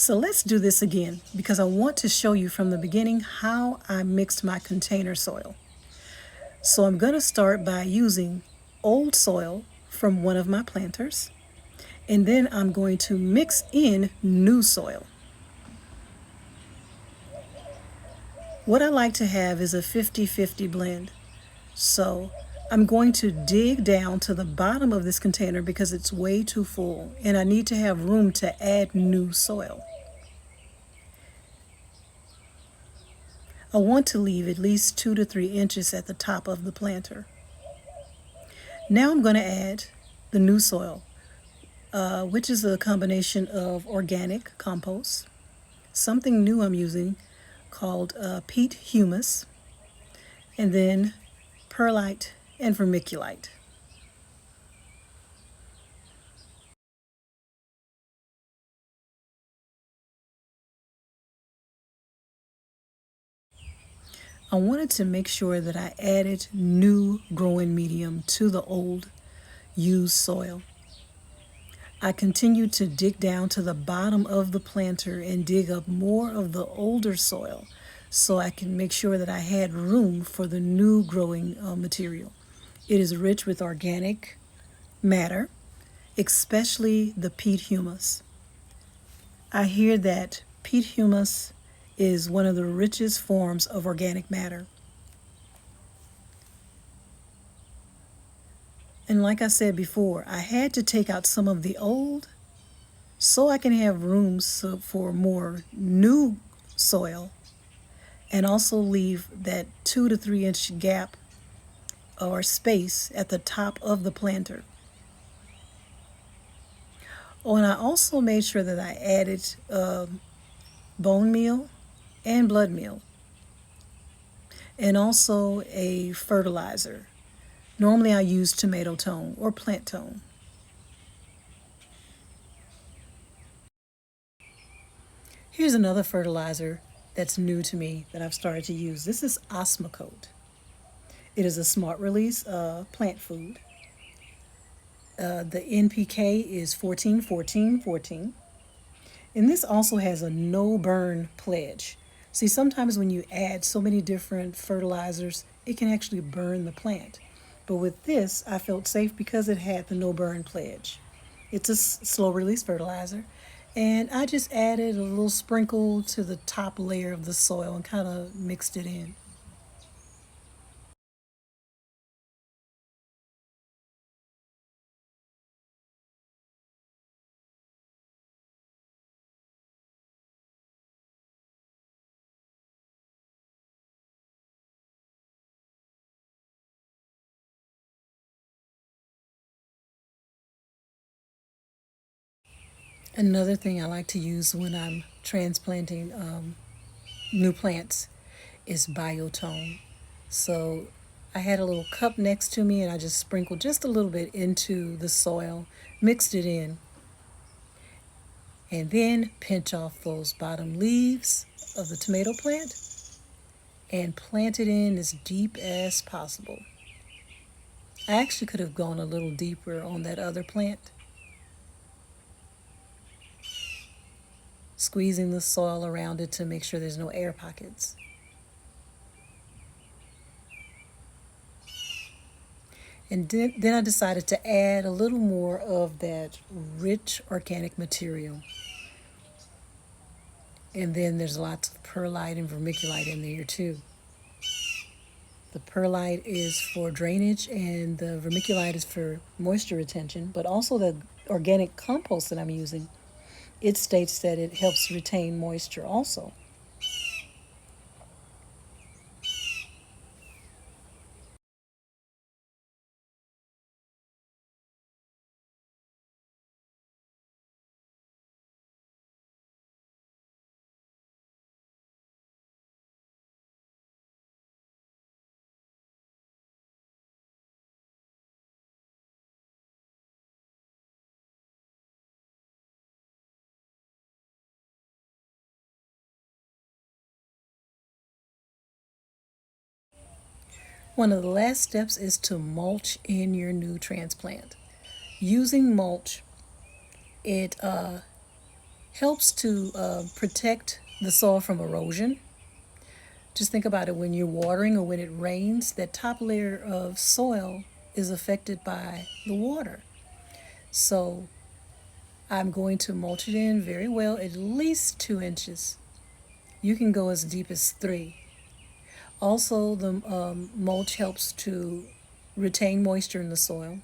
So let's do this again because I want to show you from the beginning how I mixed my container soil. So I'm going to start by using old soil from one of my planters, and then I'm going to mix in new soil. What I like to have is a 50-50 blend. So I'm going to dig down to the bottom of this container because it's way too full and I need to have room to add new soil. I want to leave at least 2 to 3 inches at the top of the planter. Now I'm going to add the new soil, which is a combination of organic compost, something new I'm using called peat humus, and then perlite and vermiculite. I wanted to make sure that I added new growing medium to the old used soil. I continued to dig down to the bottom of the planter and dig up more of the older soil so I can make sure that I had room for the new growing material. It is rich with organic matter, especially the peat humus. I hear that peat humus is one of the richest forms of organic matter. And like I said before, I had to take out some of the old so I can have room for more new soil and also leave that 2 to 3 inch gap or space at the top of the planter. Oh, and I also made sure that I added bone meal and blood meal, and also a fertilizer. Normally I use tomato tone or plant tone. Here's another fertilizer that's new to me that I've started to use. This is Osmocote. It is a smart release plant food. The NPK is 14, 14, 14. And this also has a no burn pledge. See, sometimes when you add so many different fertilizers, it can actually burn the plant. But with this, I felt safe because it had the no burn pledge. It's a slow release fertilizer. And I just added a little sprinkle to the top layer of the soil and kind of mixed it in. Another thing I like to use when I'm transplanting new plants is biotone. So I had a little cup next to me and I just sprinkled just a little bit into the soil, mixed it in, and then pinch off those bottom leaves of the tomato plant and plant it in as deep as possible. I actually could have gone a little deeper on that other plant, squeezing the soil around it to make sure there's no air pockets. And then I decided to add a little more of that rich organic material. And then there's lots of perlite and vermiculite in there too. The perlite is for drainage and the vermiculite is for moisture retention, but also the organic compost that I'm using, it states that it helps retain moisture also. One of the last steps is to mulch in your new transplant. Using mulch, it helps to protect the soil from erosion. Just think about it, when you're watering or when it rains, that top layer of soil is affected by the water. So I'm going to mulch it in very well, at least 2 inches. You can go as deep as 3. Also, the mulch helps to retain moisture in the soil.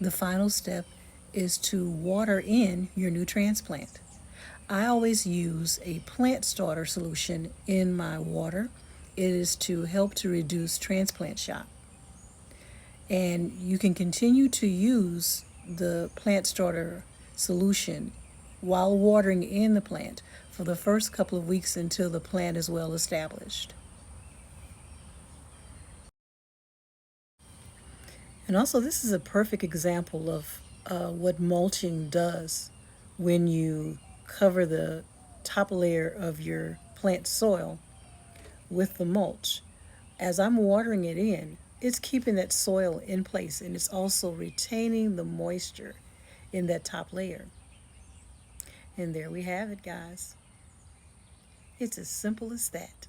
The final step is to water in your new transplant. I always use a plant starter solution in my water. It is to help to reduce transplant shock. And you can continue to use the plant starter solution while watering in the plant for the first couple of weeks until the plant is well established. And also, this is a perfect example of what mulching does when you cover the top layer of your plant soil with the mulch. As I'm watering it in, it's keeping that soil in place and it's also retaining the moisture in that top layer. And there we have it, guys. It's as simple as that.